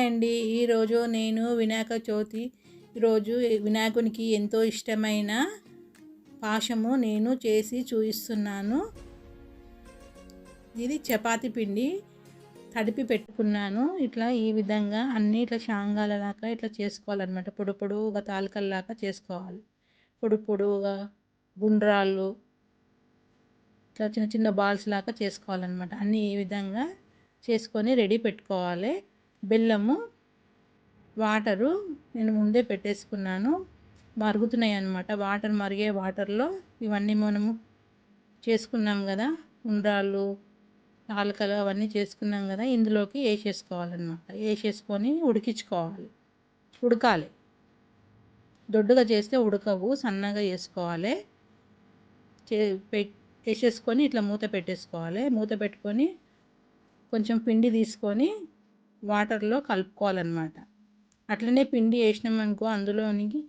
Hi అండి. ఈరోజు నేను వినాయక చవితి రోజు వినాయకునికి ఎంతో ఇష్టమైన పాశము నేను చేసి చూపిస్తున్నాను. ఇది చపాతీ పిండి తడిపి పెట్టుకున్నాను. ఇట్లా ఈ విధంగా అన్నీ ఇట్లా శాంగాలలాగా ఇట్లా చేసుకోవాలన్నమాట. పొడి పొడుగా తాలికల్లాగా చేసుకోవాలి. పొడి పొడుగా గుండ్రాళ్ళు ఇట్లా చిన్న చిన్న బాల్స్ లాగా చేసుకోవాలన్నమాట. అన్నీ ఈ విధంగా చేసుకొని రెడీ పెట్టుకోవాలి. బెల్లము వాటరు నేను ముందే పెట్టేసుకున్నాను, మరుగుతున్నాయి అన్నమాట. వాటర్ మరిగే వాటర్లో ఇవన్నీ మనము చేసుకున్నాం కదా, ఉండ్రాళ్ళు తాలకలు అవన్నీ చేసుకున్నాం కదా, ఇందులోకి వేసేసుకోవాలన్నమాట. వేసేసుకొని ఉడకాలి. దొడ్డుగా చేస్తే ఉడకవు, సన్నగా వేసుకోవాలి. వేసేసుకొని ఇట్లా మూత పెట్టేసుకోవాలి. మూత పెట్టుకొని కొంచెం పిండి తీసుకొని వాటర్లో కలుపుకోవాలన్నమాట. అట్లనే పిండి వేసినామనుకో అందులోనికి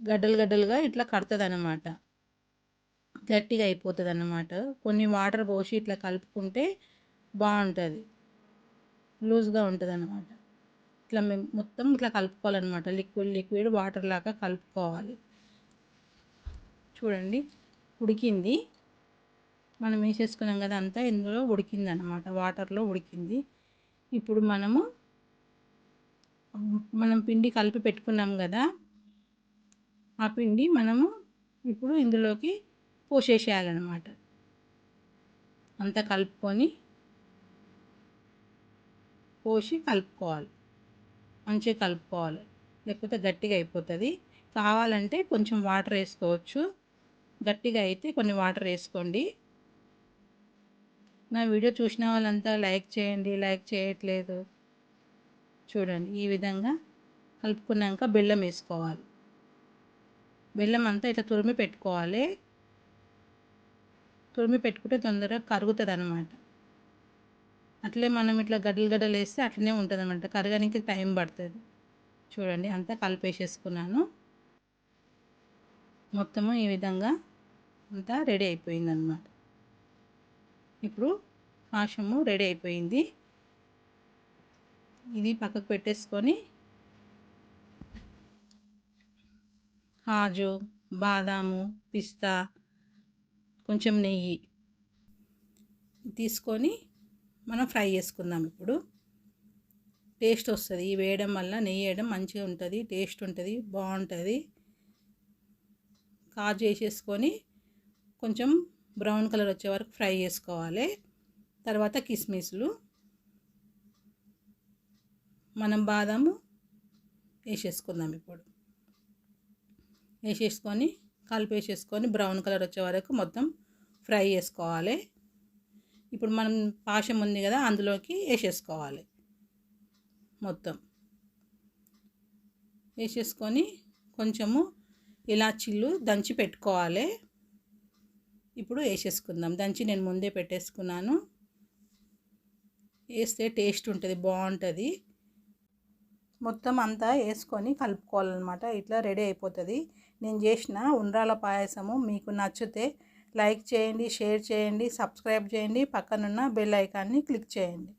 గడ్డలుగా ఇట్లా కడుతుంది అన్నమాట, గట్టిగా అయిపోతుంది అన్నమాట. కొన్ని వాటర్ పోసి ఇట్లా కలుపుకుంటే బాగుంటుంది, లూజ్గా ఉంటుంది అన్నమాట. ఇట్లా మేము మొత్తం ఇట్లా కలుపుకోవాలన్నమాట. లిక్విడ్ వాటర్ లాగా కలుపుకోవాలి. చూడండి, ఉడికింది. మనం వేసేసుకున్నాం కదా, అంతా ఇందులో ఉడికింది అన్నమాట, వాటర్లో ఉడికింది. ఇప్పుడు మనం పిండి కలిపి పెట్టుకున్నాం కదా, ఆ పిండి మనము ఇప్పుడు ఇందులోకి పోసేసేయాలన్నమాట. అంతా కలుపుకొని పోసి కలుపుకోవాలి, మంచిగా కలుపుకోవాలి, లేకపోతే గట్టిగా అయిపోతుంది. కావాలంటే కొంచెం వాటర్ వేసుకోవచ్చు, గట్టిగా అయితే కొన్ని వాటర్ వేసుకోండి. నా వీడియో చూసిన వాళ్ళంతా లైక్ చేయండి, లైక్ చేయట్లేదు. చూడండి, ఈ విధంగా కలుపుకున్నాక బెల్లం వేసుకోవాలి. బెల్లం అంతా ఇట్లా తురిమి పెట్టుకోవాలి. తురిమి పెట్టుకుంటే తొందరగా కరుగుతుంది అన్నమాట. అట్లే మనం ఇట్లా గడ్డలు వేస్తే అట్లనే ఉంటుంది అన్నమాట, కరగడానికి టైం పడుతుంది. చూడండి, అంతా కలిపేసేసుకున్నాను. మొత్తము ఈ విధంగా అంతా రెడీ అయిపోయింది అన్నమాట. ఇప్పుడు పాశము రెడీ అయిపోయింది. ఇది పక్కకు పెట్టేసుకొని కాజు, బాదాము, పిస్తా, కొంచెం నెయ్యి తీసుకొని మనం ఫ్రై చేసుకుందాం. ఇప్పుడు టేస్ట్ వస్తుంది, ఈ వేయడం వల్ల నెయ్యి వేయడం మంచిగా ఉంటుంది, టేస్ట్ ఉంటుంది, బాగుంటుంది. కాజు వేసేసుకొని కొంచెం బ్రౌన్ కలర్ వచ్చే వరకు ఫ్రై చేసుకోవాలి. తర్వాత కిస్మిస్లు, మనం బాదాము వేసేసుకుందాం. ఇప్పుడు వేసేసుకొని కలిపేసేసుకొని బ్రౌన్ కలర్ వచ్చే వరకు మొత్తం ఫ్రై చేసుకోవాలి. ఇప్పుడు మనం పాశం ఉంది కదా, అందులోకి వేసేసుకోవాలి. మొత్తం వేసేసుకొని కొంచెము ఇలాచీలు దంచి పెట్టుకోవాలి. ఇప్పుడు వేసేసుకుందాం. దంచి నేను ముందే పెట్టేసుకున్నాను, వేస్తే టేస్ట్ ఉంటుంది, బాగుంటుంది. మొత్తం అంతా వేసుకొని కలుపుకోవాలన్నమాట. ఇట్లా రెడీ అయిపోతుంది. నేను చేసిన ఉండ్రాల పాయసము మీకు నచ్చితే లైక్ చేయండి, షేర్ చేయండి, సబ్స్క్రైబ్ చేయండి, పక్కనున్న బెల్ ఐకాన్ని క్లిక్ చేయండి.